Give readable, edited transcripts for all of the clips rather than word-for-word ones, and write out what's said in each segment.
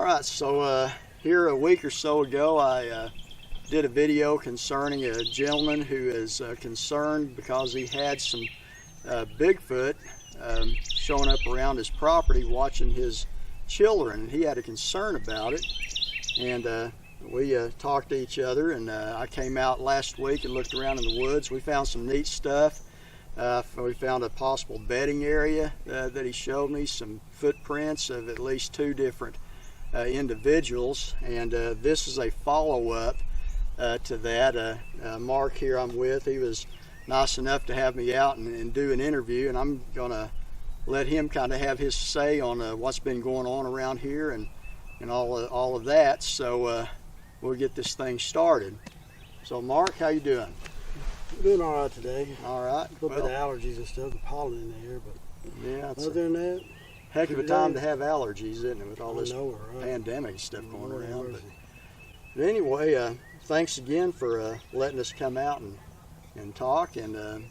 right, so here a week or so ago, I did a video concerning a gentleman who is concerned because he had some Bigfoot showing up around his property watching his children. He had a concern about it, and we talked to each other, and I came out last week and looked around in the woods. We found some neat stuff. We found a possible bedding area that he showed me, some footprints of at least 2 different individuals, and this is a follow-up to that. Mark here I'm with, he was nice enough to have me out and do an interview, and I'm gonna let him kind of have his say on what's been going on around here and all of that. So we'll get this thing started. So Mark, how you doing? I'm doing all right today. All right. A little bit of allergies and stuff, the pollen in the air, but yeah, other than that, heck of a time to have allergies, isn't it, with all this right? pandemic stuff going around. But anyway, thanks again for letting us come out and talk. And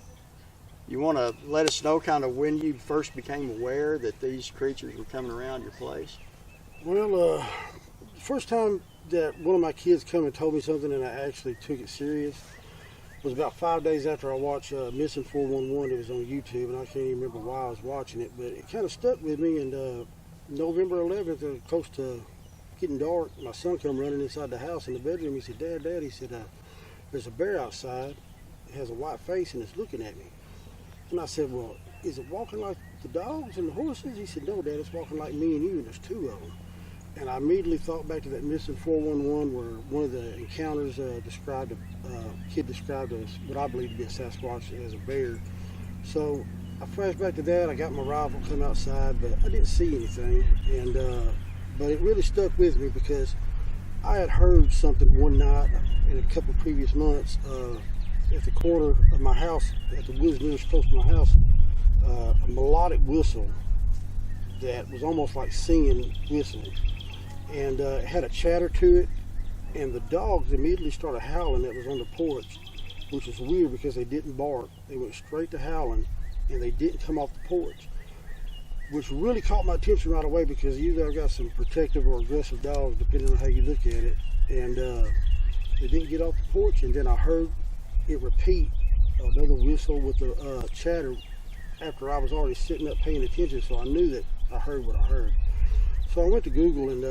you want to let us know kind of when you first became aware that these creatures were coming around your place? Well, the first time that one of my kids come and told me something and I actually took it serious was about 5 days after I watched Missing 411. It was on YouTube, and I can't even remember why I was watching it, but it kind of stuck with me. And November 11th, close to getting dark, my son come running inside the house in the bedroom. He said, Dad, he said, there's a bear outside. It has a white face and it's looking at me. And I said, well, is it walking like the dogs and the horses? He said, no, Dad, it's walking like me and you, and there's 2 of them. And I immediately thought back to that Missing 411 where one of the encounters described, a kid described as what I believe to be a Sasquatch as a bear. So I flashed back to that. I got my rifle, come outside, but I didn't see anything. And but it really stuck with me because I had heard something one night in a couple of previous months at the corner of my house, at the woods nearest close to my house, a melodic whistle that was almost like singing whistling. And it had a chatter to it, and the dogs immediately started howling that was on the porch, which was weird because they didn't bark. They went straight to howling, and they didn't come off the porch, which really caught my attention right away because usually I've got some protective or aggressive dogs, depending on how you look at it. And they didn't get off the porch, and then I heard it repeat, another whistle with the chatter after I was already sitting up paying attention, so I knew that I heard what I heard. So I went to Google and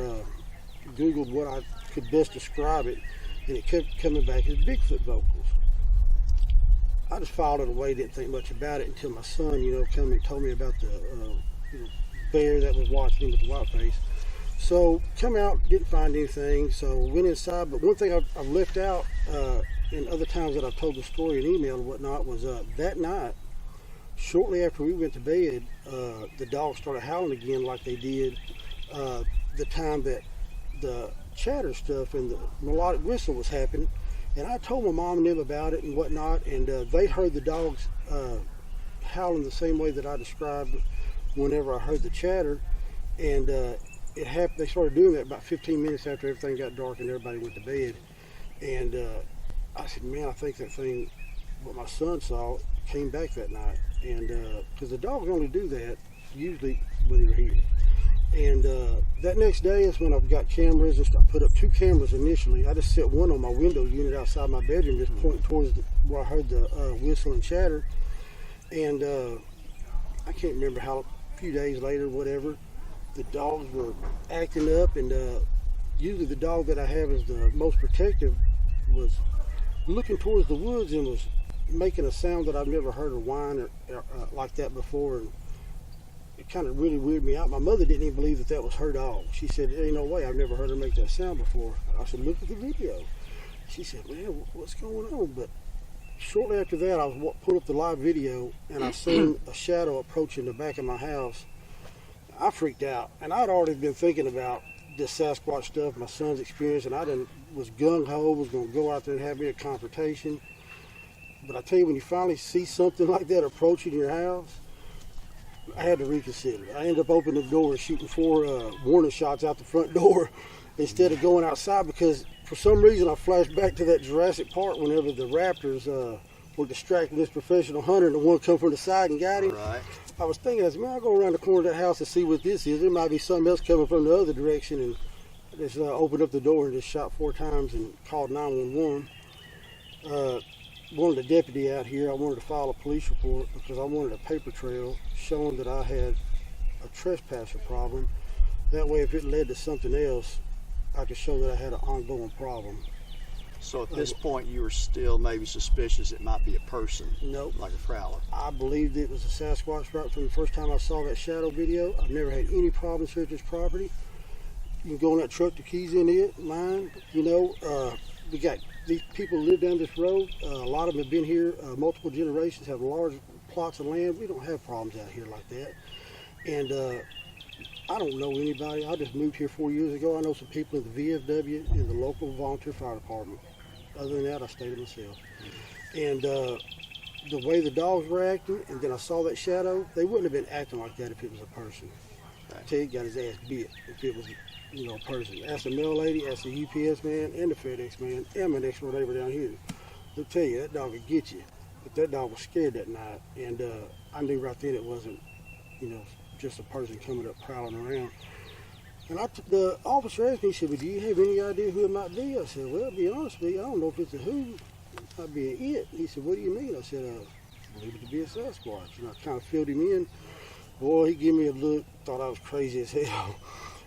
Googled what I could best describe it, and it kept coming back as Bigfoot vocals. I just filed it away, didn't think much about it until my son, come and told me about the bear that was watching him with the white face. So come out, didn't find anything, so went inside. But one thing I've left out in other times that I've told the story in email and whatnot was that night, shortly after we went to bed, the dogs started howling again like they did the time that the chatter stuff and the melodic whistle was happening. And I told my mom and them about it and whatnot, and they heard the dogs howling the same way that I described whenever I heard the chatter. And it happened. They started doing that about 15 minutes after everything got dark and everybody went to bed. And I said, man, I think that thing, what my son saw, came back that night. And because the dogs only do that usually when they're here. And that next day is when I've got cameras. I put up 2 cameras initially. I just set one on my window unit outside my bedroom, just pointing towards where I heard the whistle and chatter. And I can't remember how, a few days later, whatever, the dogs were acting up. And usually the dog that I have is the most protective was looking towards the woods and was making a sound that I've never heard, or whine or like that before. And it kind of really weirded me out. My mother didn't even believe that was her dog. She said, "There ain't no way, I've never heard her make that sound before." I said, "Look at the video." She said, "Man, what's going on?" But shortly after that, I pulled up the live video, and I seen a shadow approaching the back of my house. I freaked out, and I'd already been thinking about this Sasquatch stuff, my son's experience, and I was gung-ho, was going to go out there and have me a confrontation. But I tell you, when you finally see something like that approaching your house, I had to reconsider. I ended up opening the door and shooting 4 warning shots out the front door instead of going outside, because for some reason I flashed back to that Jurassic Park whenever the raptors were distracting this professional hunter and the one come from the side and got him. Right. I was thinking, man, I'll go around the corner of that house and see what this is. There might be something else coming from the other direction. And just opened up the door and just shot 4 times and called 911. Wanted a deputy out here. I wanted to file a police report because I wanted a paper trail showing that I had a trespasser problem. That way, if it led to something else, I could show that I had an ongoing problem. So at this point, you were still maybe suspicious it might be a person? Nope. Like a prowler? I believed it was a Sasquatch right from the first time I saw that shadow video. I've never had any problems here at this property. You can go in that truck, the keys in it, mine. You know, we got these people live down this road. A lot of them have been here multiple generations, have large plots of land. We don't have problems out here like that. And I don't know anybody. I just moved here 4 years ago. I know some people in the VFW and the local volunteer fire department. Other than that, I stayed to myself. And the way the dogs were acting, and then I saw that shadow, they wouldn't have been acting like that if it was a person. Ted got his ass bit if it was, you know, a person. Ask the mail lady, ask the UPS man, and the FedEx man, and my next door neighbor down here. They'll tell you, that dog would get you. But that dog was scared that night, and I knew right then it wasn't, you know, just a person coming up prowling around. And the officer asked me, he said, well, do you have any idea who it might be? I said, well, to be honest with you, I don't know if it's a who. It might be an it. He said, what do you mean? I said, I believe it to be a Sasquatch. And I kind of filled him in. Boy, he gave me a look, thought I was crazy as hell.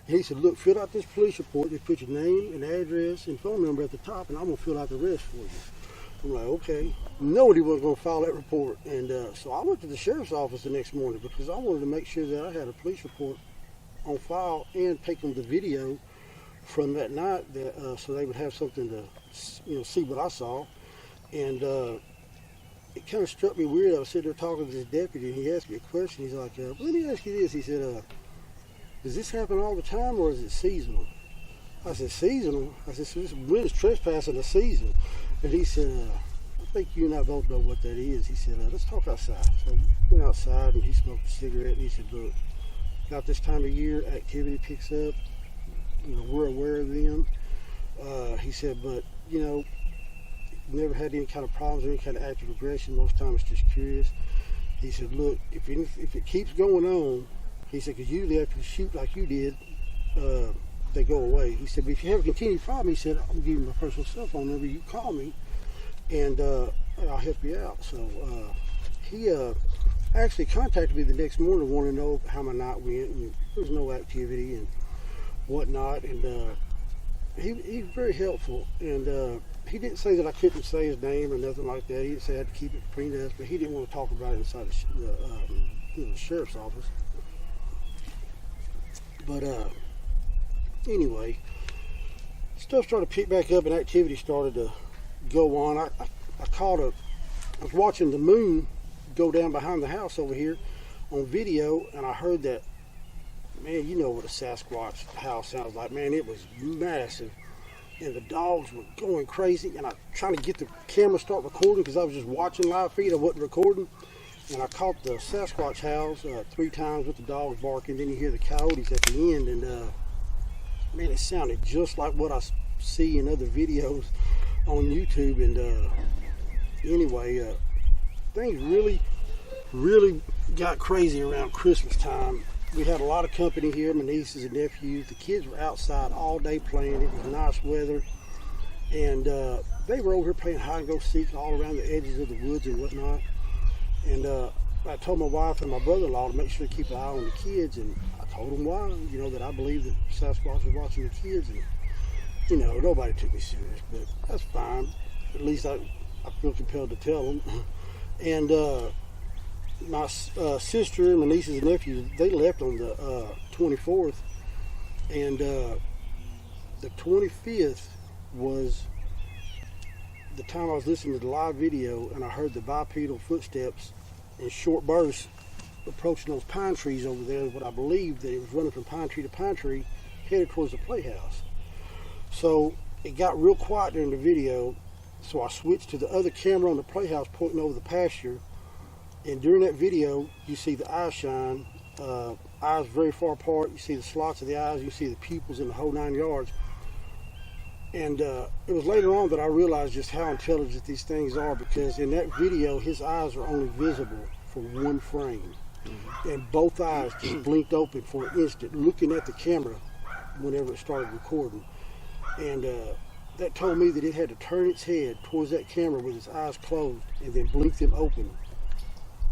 And he said, look, fill out this police report. Just put your name and address and phone number at the top, and I'm going to fill out the rest for you. I'm like, okay. Nobody was going to file that report. And so I went to the sheriff's office the next morning because I wanted to make sure that I had a police report on file and take them the video from that night, that, so they would have something to, you know, see what I saw. And it kind of struck me weird. I was sitting there talking to this deputy, and he asked me a question. He's like, let me ask you this. He said, does this happen all the time, or is it seasonal? I said, seasonal? I said, so when is trespassing a season? And he said, I think you and I both know what that is. He said, let's talk outside. So we went outside, and he smoked a cigarette, and he said, look, about this time of year, activity picks up. You know, we're aware of them. He said, but, you know, never had any kind of problems or any kind of active aggression. Most times it's just curious. He said, look, if it keeps going on, he said, because usually after you shoot like you did, they go away. He said, but if you have a continued problem, he said, I'm going to give you my personal cell phone number. You call me, and I'll help you out. So he actually contacted me the next morning to want to know how my night went, and there was no activity and whatnot. And he was very helpful. And he didn't say that I couldn't say his name or nothing like that. He didn't say I had to keep it between us, but he didn't want to talk about it inside the sheriff's office. But anyway, stuff started to pick back up and activity started to go on. I was watching the moon go down behind the house over here on video, and I heard that, man, you know what a Sasquatch house sounds like. Man, it was massive, and the dogs were going crazy, and I trying to get the camera to start recording because I was just watching live feed. I wasn't recording, and I caught the Sasquatch howls 3 times with the dogs barking. Then you hear the coyotes at the end, and man, it sounded just like what I see in other videos on YouTube. And anyway, things really got crazy around Christmas time. We had a lot of company here, my nieces and nephews. The kids were outside all day playing. It was nice weather, and they were over here playing hide and go seek all around the edges of the woods and whatnot. And I told my wife and my brother-in-law to make sure to keep an eye on the kids, and I told them why, you know, that I believe that Sasquatch was watching the kids. And you know, nobody took me serious, but that's fine. At least I feel compelled to tell them. And my sister and my nieces and nephews, they left on the 24th, and the 25th was the time I was listening to the live video, and I heard the bipedal footsteps in short bursts approaching those pine trees over there. What I believed that it was running from pine tree to pine tree, headed towards the playhouse. So it got real quiet during the video, so I switched to the other camera on the playhouse pointing over the pasture. And during that video, you see the eye shine, eyes very far apart. You see the slots of the eyes, you see the pupils in the whole 9 yards. And it was later on that I realized just how intelligent these things are, because in that video, his eyes are only visible for 1 frame. And both eyes just blinked open for an instant, looking at the camera whenever it started recording. And that told me that it had to turn its head towards that camera with its eyes closed and then blink them open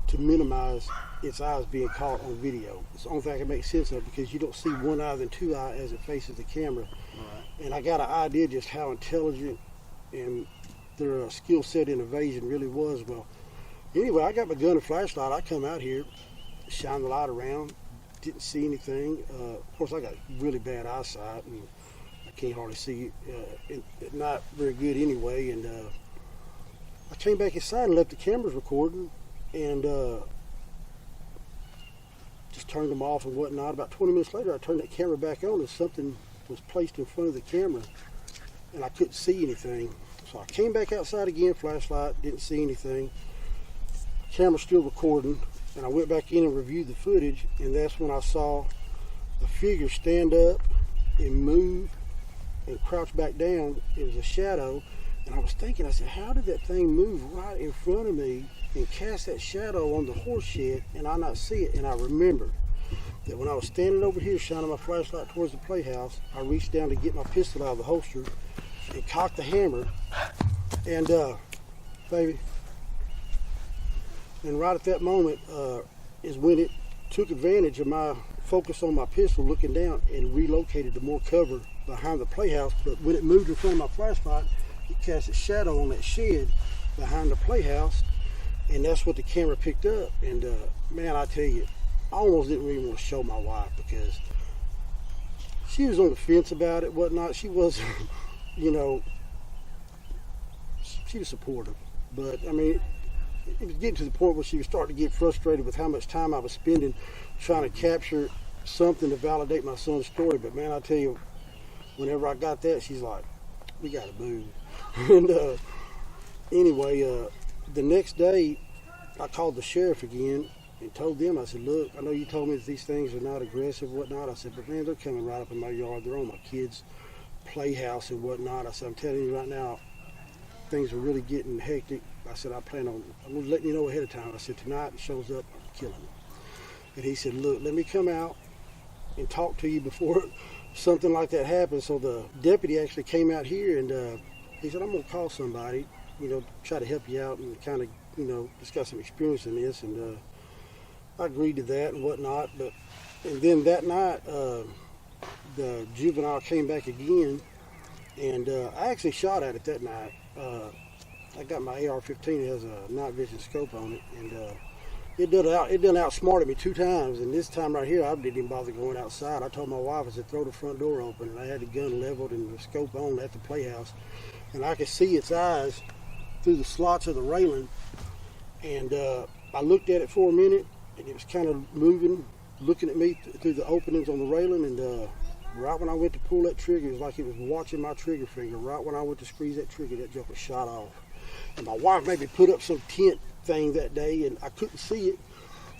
to minimize its eyes being caught on video. It's the only thing I can make sense of, because you don't see one eye than two eye as it faces the camera. Right. And I got an idea just how intelligent and their skill set in evasion really was. Well, anyway, I got my gun and flashlight. I come out here, shine the light around, didn't see anything. Of course, I got really bad eyesight, and I can't hardly see not very good anyway. And I came back inside and left the cameras recording, and just turned them off and whatnot. About 20 minutes later, I turned that camera back on, and something was placed in front of the camera, and I couldn't see anything. So I came back outside again, flashlight, didn't see anything. Camera still recording, and I went back in and reviewed the footage, and that's when I saw a figure stand up and move and crouch back down. It was a shadow, and I was thinking, I said, how did that thing move right in front of me and cast that shadow on the horse shed and I not see it? And I remembered that when I was standing over here shining my flashlight towards the playhouse, I reached down to get my pistol out of the holster and cocked the hammer, and baby, and right at that moment is when it took advantage of my focus on my pistol looking down and relocated to more cover behind the playhouse. But when it moved in front of my flashlight, it cast a shadow on that shed behind the playhouse, and that's what the camera picked up. And man, I tell you, I almost didn't really want to show my wife, because she was on the fence about it, whatnot. She wasn't, you know, she was supportive, but I mean, it was getting to the point where she was starting to get frustrated with how much time I was spending trying to capture something to validate my son's story. But man, I tell you, whenever I got that, she's like, we gotta move. And anyway, the next day I called the sheriff again and told them, I said, look, I know you told me that these things are not aggressive, whatnot. I said, but man, they're coming right up in my yard. They're on my kids' playhouse and whatnot. I said, I'm telling you right now, things are really getting hectic. I said, I'm letting you know ahead of time. I said, tonight it shows up, I'm killing him. And he said, look, let me come out and talk to you before something like that happens. So the deputy actually came out here, and he said, I'm going to call somebody, you know, try to help you out and kind of, you know, just got some experience in this. And I agreed to that and whatnot. And then that night, the juvenile came back again, and I actually shot at it that night. I got my AR-15. It has a night vision scope on it, and it done outsmarted me 2 times. And this time right here, I didn't even bother going outside. I told my wife, I said, throw the front door open, and I had the gun leveled and the scope on at the playhouse, and I could see its eyes through the slots of the railing. And I looked at it for a minute, and it was kind of moving, looking at me through the openings on the railing. And right when I went to pull that trigger, it was like it was watching my trigger finger. Right when I went to squeeze that trigger, that joker shot off. And my wife made me put up some tent thing that day, and I couldn't see it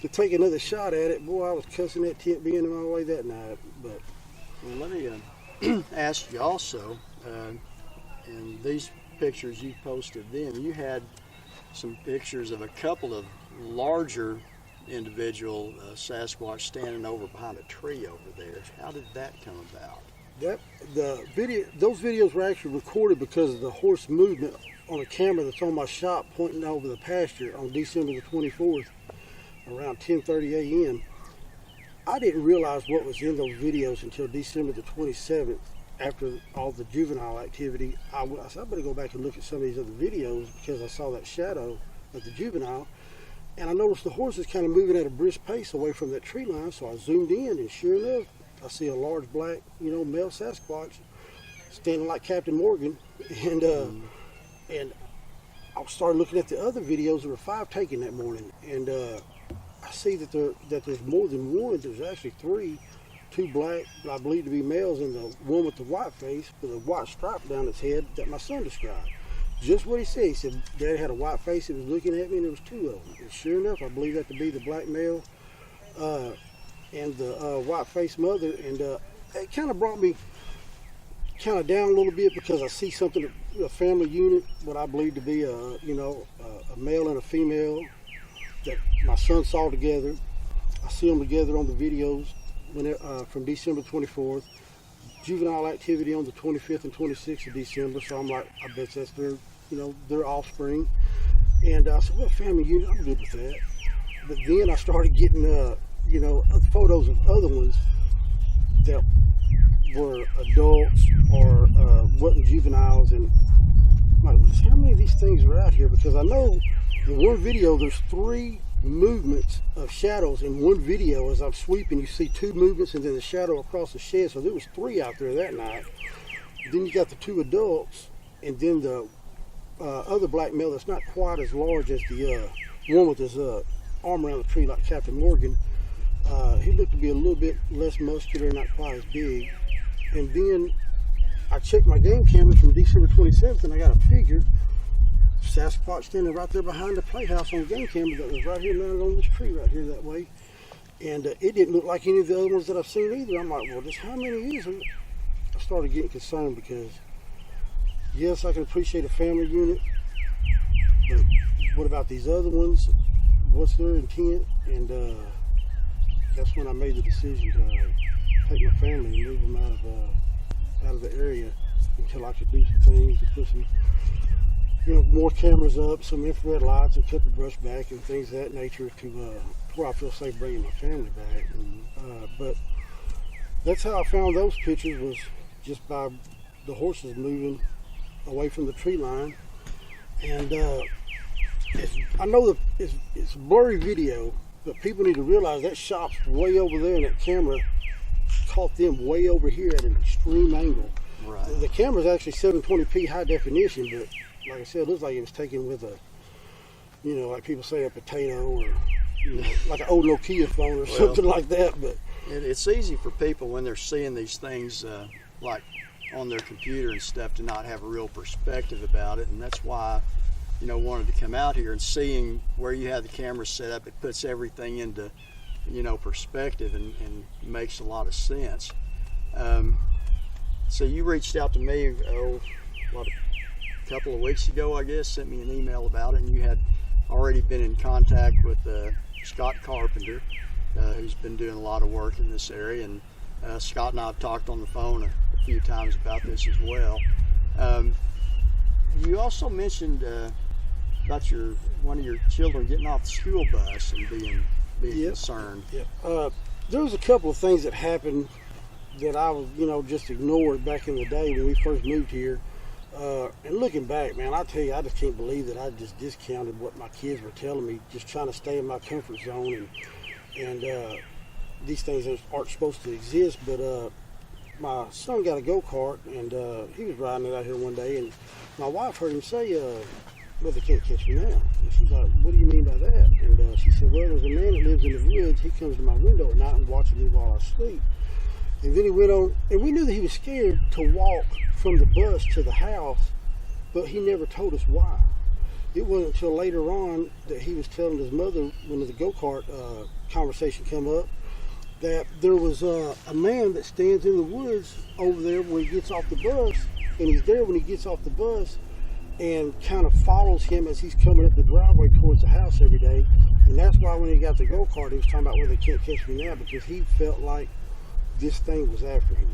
to take another shot at it. Boy, I was cussing that tent being in my way that night. But well, let me ask you also, in these pictures you posted then, you had some pictures of a couple of larger individual Sasquatch standing over behind a tree over there. How did that come about? Those videos were actually recorded because of the horse movement on a camera that's on my shop pointing over the pasture on December the 24th around 10:30 a.m. I didn't realize what was in those videos until December the 27th. After all the juvenile activity, I said, I better go back and look at some of these other videos, because I saw that shadow of the juvenile, and I noticed the horse is kind of moving at a brisk pace away from that tree line. So I zoomed in, and sure enough, I see a large black, male Sasquatch standing like Captain Morgan. And I started looking at the other videos. There were 5 taken that morning, and I see that there's more than one. There's actually 3, 2 black, I believe to be males, and the one with the white face with a white stripe down its head that my son described. Just what he said. He said, Daddy had a white face that was looking at me, and there was 2 of them. And sure enough, I believe that to be the black male and the white face mother. And it kind of brought me kind of down a little bit, because I see something, a family unit, what I believe to be a male and a female that my son saw together. I see them together on the videos from December 24th. juvenile activity on the 25th and 26th of December. So I'm like, I bet that's their offspring. And I said, well, family unit, I'm good with that. But then I started getting, photos of other ones that were adults or wasn't juveniles. And I'm like, well, how many of these things are out here? Because I know in one video, there's 3 movements of shadows in one video. As I'm sweeping, you see 2 movements and then the shadow across the shed. So there was 3 out there that night. Then you got the 2 adults, and then the other black male that's not quite as large as the one with his arm around the tree like Captain Morgan. He looked to be a little bit less muscular, not quite as big. And then I checked my game camera from December 27th, and I got a figure Sasquatch standing right there behind the playhouse on game camera that was right here mounted on this tree right here that way. And it didn't look like any of the other ones that I've seen either. I'm like, well, just how many is there? I started getting concerned because, yes, I can appreciate a family unit, but what about these other ones? What's their intent? And that's when I made the decision to take my family and move them out of the area until I could do some things to put some, more cameras up, some infrared lights, and cut the brush back and things of that nature to where I feel safe bringing my family back. And, but that's how I found those pictures, was just by the horses moving away from the tree line. And I know that it's a blurry video, but people need to realize that shop's way over there, and that camera caught them way over here at an extreme angle. Right. The camera's actually 720p high definition, but like I said, it looks like it was taken with a, like people say, a potato, or like an old Nokia phone or something like that. But it's easy for people when they're seeing these things like on their computer and stuff to not have a real perspective about it, and that's why wanted to come out here and seeing where you have the camera set up. It puts everything into perspective and makes a lot of sense. So you reached out to me a couple of weeks ago, I guess, sent me an email about it, and you had already been in contact with Scott Carpenter, who's been doing a lot of work in this area, and Scott and I have talked on the phone a few times about this as well. You also mentioned about one of your children getting off the school bus and being concerned. Yeah. There was a couple of things that happened that I was, just ignored back in the day when we first moved here. And looking back, man, I tell you, I just can't believe that I just discounted what my kids were telling me, just trying to stay in my comfort zone. And these things aren't supposed to exist. But my son got a go-kart, and he was riding it out here one day, and my wife heard him say, well, they can't catch me now. And she's like, what do you mean by that? And she said, well, there's a man that lives in the woods. He comes to my window at night and watches me while I sleep. And then he went on, and we knew that he was scared to walk from the bus to the house, but he never told us why. It wasn't until later on that he was telling his mother, when the go-kart conversation came up, that there was a man that stands in the woods over there when he gets off the bus, and he's there when he gets off the bus, and kind of follows him as he's coming up the driveway towards the house every day. And that's why when he got the go-kart, he was talking about, well, they can't catch me now, because he felt like this thing was after him.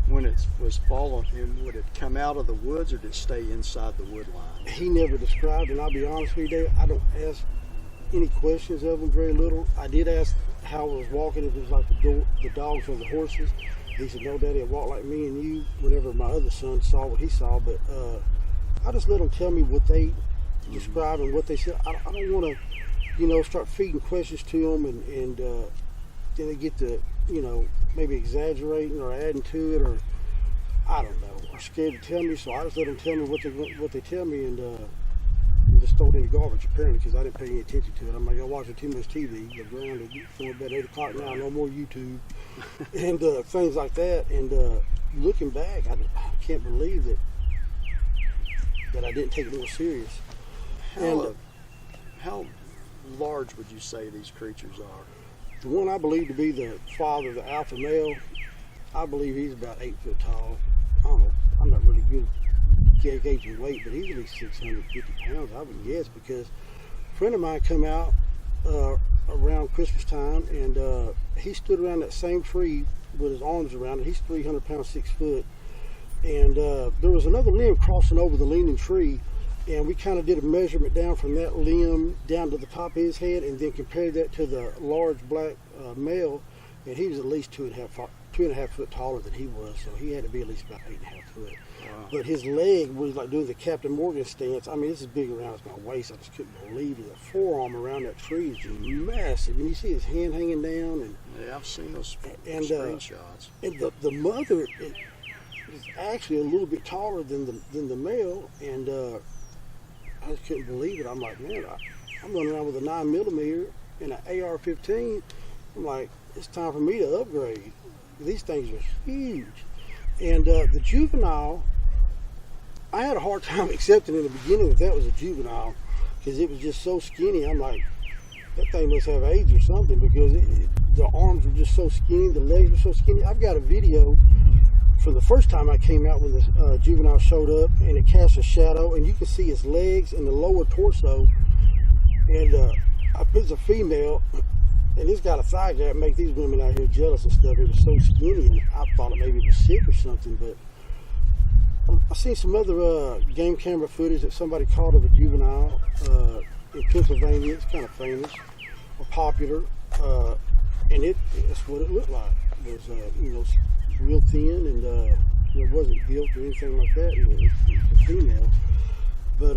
When it was following him, would it come out of the woods or did it stay inside the wood line? He never described, and I'll be honest with you, Dave, I don't ask any questions of him, very little. I did ask how it was walking, if it was like the dogs or the horses. He said, no, Daddy, it walked like me and you, whenever my other son saw what he saw. But I just let them tell me what they described and what they said. I don't want to, start feeding questions to them, and then they get to, maybe exaggerating or adding to it, or I don't know, are scared to tell me. So I just let them tell me what they tell me, and just throw it in the garbage, apparently, because I didn't pay any attention to it. I'm like, I'm watching too much TV. The ground is going about 8 o'clock now, no more YouTube, and things like that. And looking back, I can't believe that I didn't take it more serious. How large would you say these creatures are? The one I believe to be the father, the alpha male, I believe he's about 8 foot tall. I don't know, I'm not really good at gauging weight, but he's at least 650 pounds, I would guess, because a friend of mine come out around Christmas time, and he stood around that same tree with his arms around it. He's 300 pounds, 6 foot. And there was another limb crossing over the leaning tree, and we kind of did a measurement down from that limb down to the top of his head, and then compared that to the large black male, and he was at least 2.5 foot taller than he was, so he had to be at least about 8.5 foot. Wow. But his leg was like doing the Captain Morgan stance. I mean, this is big around my waist. I just couldn't believe it. The forearm around that tree is just massive, and you see his hand hanging down. And Yeah, I've seen those and screenshots. And the mother is actually a little bit taller than the male, and I just couldn't believe it. I'm like, man, I'm running around with a 9mm and an AR-15. I'm like, it's time for me to upgrade. These things are huge. And the juvenile, I had a hard time accepting in the beginning that was a juvenile, because it was just so skinny. I'm like, that thing must have AIDS or something, because the arms were just so skinny, the legs were so skinny. I've got a video from the first time I came out when the juvenile showed up, and it cast a shadow, and you can see his legs and the lower torso. And it's a female, and it's got a thigh gap, make these women out here jealous and stuff. It was so skinny, and I thought maybe it was sick or something. But I seen some other game camera footage that somebody caught of a juvenile in Pennsylvania. It's kind of famous or popular, and that's what it looked like. It was real thin, and it wasn't built or anything like that. It was a female, but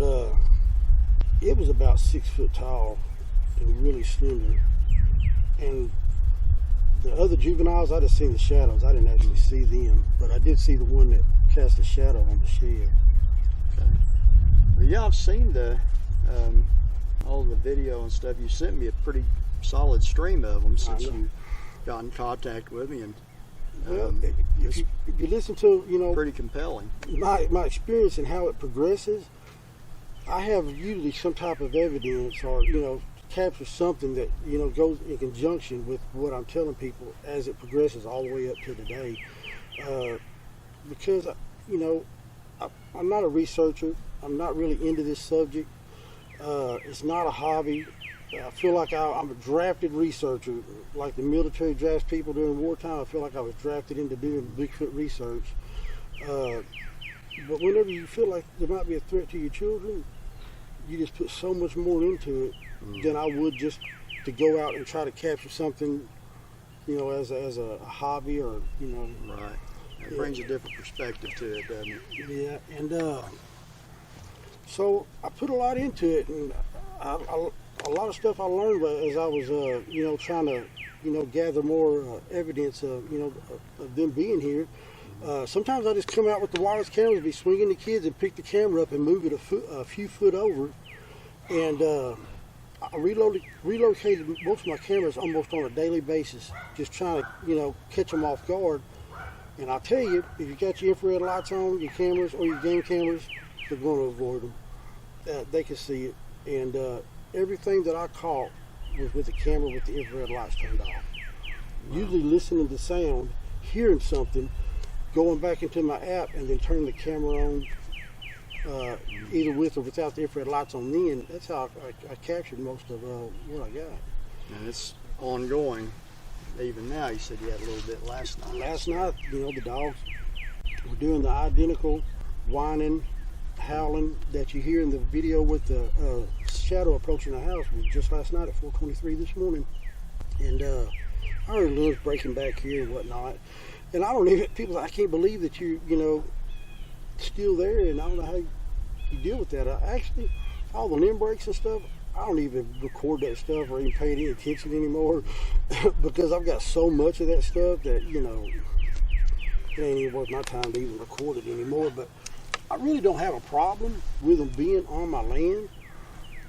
it was about 6 foot tall and really slender. And the other juveniles, I just seen the shadows. I didn't actually see them, but I did see the one that cast a shadow on the shed. Okay. Well, yeah, I've seen all the video and stuff. You sent me a pretty solid stream of them since you got in contact with me, and well, if you listen to pretty compelling. My experience and how it progresses, I have usually some type of evidence or capture something that goes in conjunction with what I'm telling people as it progresses all the way up to today. Because I'm not a researcher. I'm not really into this subject. It's not a hobby. I feel like I'm a drafted researcher, like the military drafts people during wartime. I feel like I was drafted into doing Bigfoot research. But whenever you feel like there might be a threat to your children, you just put so much more into it than I would just to go out and try to capture something, as a hobby or. Right. It brings a different perspective to it, doesn't it? Yeah, and so I put a lot into it, and a lot of stuff I learned as I was, trying to, gather more evidence of them being here. Sometimes I just come out with the wireless cameras, be swinging the kids, and pick the camera up and move it a few foot over. And I relocated most of my cameras almost on a daily basis, just trying to, catch them off guard. And I'll tell you, if you got your infrared lights on, your cameras or your game cameras, they're going to avoid them. They can see it. And everything that I caught was with the camera with the infrared lights turned off. Wow. Usually listening to sound, hearing something, going back into my app and then turning the camera on, either with or without the infrared lights on then. That's how I captured most of what I got. And it's ongoing. Even now, you said you had a little bit last night. Last night, the dogs were doing the identical whining, howling that you hear in the video with the shadow approaching the house. Was just last night at 4:23 this morning. And I heard limbs breaking back here and whatnot. And people say, I can't believe that you still there, and I don't know how you deal with that. Actually, all the limb breaks and stuff, I don't even record that stuff or even pay any attention anymore because I've got so much of that stuff that, it ain't even worth my time to even record it anymore. But I really don't have a problem with them being on my land,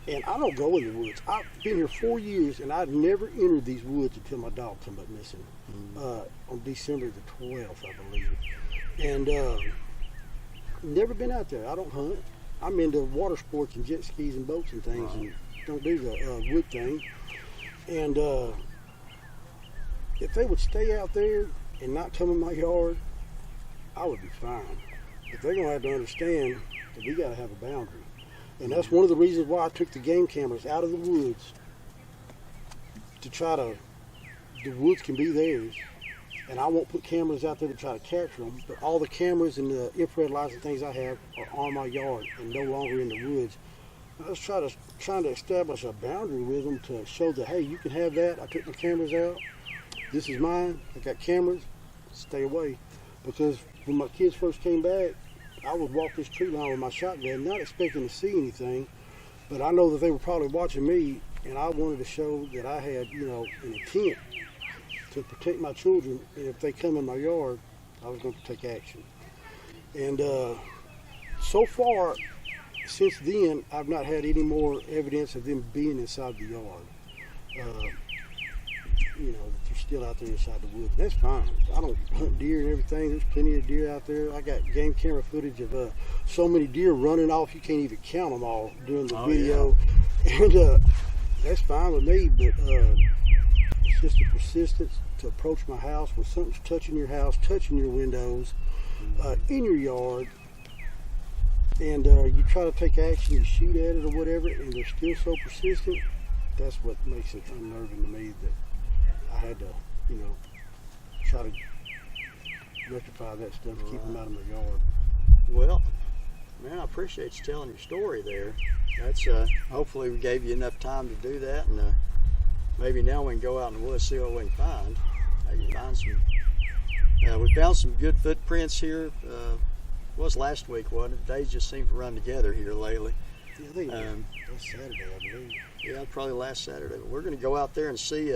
and I don't go in the woods. I've been here 4 years, and I've never entered these woods until my dog come up missing on December the 12th, I believe. And never been out there. I don't hunt. I'm into water sports and jet skis and boats and things, and don't do the wood thing. And if they would stay out there and not come in my yard, I would be fine. But they're gonna have to understand that we gotta have a boundary. And that's one of the reasons why I took the game cameras out of the woods to try to, the woods can be theirs, and I won't put cameras out there to try to capture them, but all the cameras and the infrared lights and things I have are on my yard and no longer in the woods. I was trying to establish a boundary with them to show that, hey, you can have that. I took my cameras out. This is mine. I got cameras. Stay away. Because when my kids first came back, I would walk this tree line with my shotgun, not expecting to see anything, but I know that they were probably watching me, and I wanted to show that I had, an intent to protect my children, and if they come in my yard, I was going to take action. And so far, since then, I've not had any more evidence of them being inside the yard. That they're still out there inside the woods. That's fine. I don't hunt deer and everything. There's plenty of deer out there. I got game camera footage of so many deer running off, you can't even count them all during the video. Yeah. And that's fine with me, but it's just a persistence to approach my house when something's touching your house, touching your windows, in your yard, and you try to take action, you shoot at it or whatever, and they're still so persistent. That's what makes it unnerving to me, that I had to, try to rectify that stuff, keep them out of my yard. Well, man, I appreciate you telling your story there. That's hopefully we gave you enough time to do that, and maybe now we can go out in the woods, see what we can find. Maybe find some. We found some good footprints here. It was last week, wasn't it? Days just seem to run together here lately. Yeah, I think last Saturday, I believe. Yeah, probably last Saturday. But we're going to go out there and see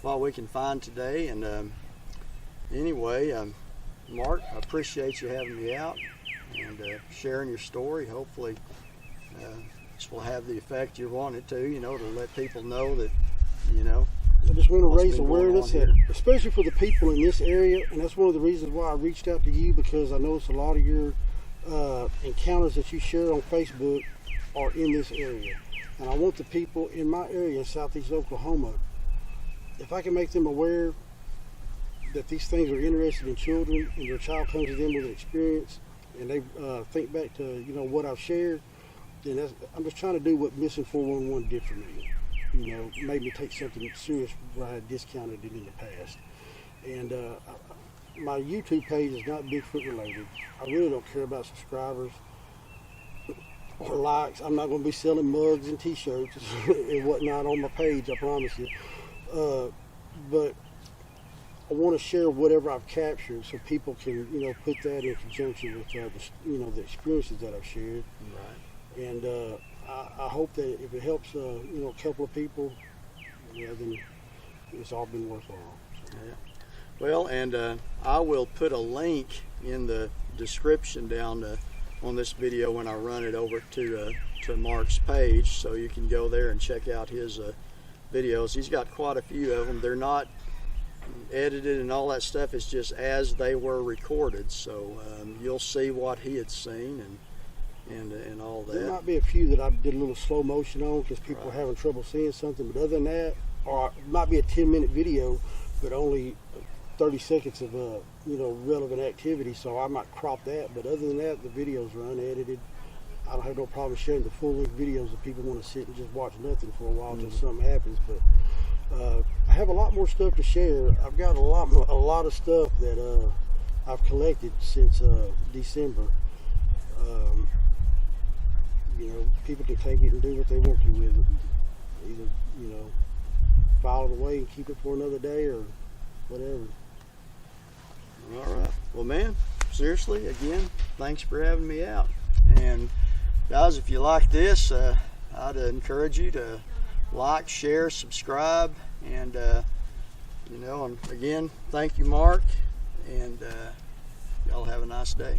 what we can find today. And anyway, Mark, I appreciate you having me out and sharing your story. Hopefully this will have the effect you want it to, to let people know that, I just want to raise awareness, especially for the people in this area, and that's one of the reasons why I reached out to you, because I noticed a lot of your encounters that you share on Facebook are in this area. And I want the people in my area in southeast Oklahoma, if I can make them aware that these things are interested in children, and their child comes to them with an experience, and they think back to what I've shared, then I'm just trying to do what Missing 411 did for me. Made me take something serious where I had discounted it in the past. And my YouTube page is not Bigfoot related. I really don't care about subscribers or likes. I'm not going to be selling mugs and t-shirts and whatnot on my page, I promise you. But I want to share whatever I've captured so people can, put that in conjunction with, the experiences that I've shared. Right. And I hope that if it helps, a couple of people, then it's all been worthwhile. So. Yeah. Well, and I will put a link in the description down on this video when I run it over to Mark's page, so you can go there and check out his videos. He's got quite a few of them. They're not edited and all that stuff. It's just as they were recorded, so you'll see what he had seen and all that. There might be a few that I did a little slow motion on because people are having trouble seeing something, but other than that, or it might be a 10-minute video, but only 30 seconds of relevant activity, so I might crop that. But other than that, the videos are unedited. I don't have no problem sharing the full-length videos if people want to sit and just watch nothing for a while until something happens. But I have a lot more stuff to share. I've got a lot of stuff that I've collected since December. People can take it and do what they want to with it. Either, file it away and keep it for another day or whatever. All right. Well, man, seriously, again, thanks for having me out. And guys, if you like this, I'd encourage you to like, share, subscribe, and and again, thank you, Mark, and y'all have a nice day.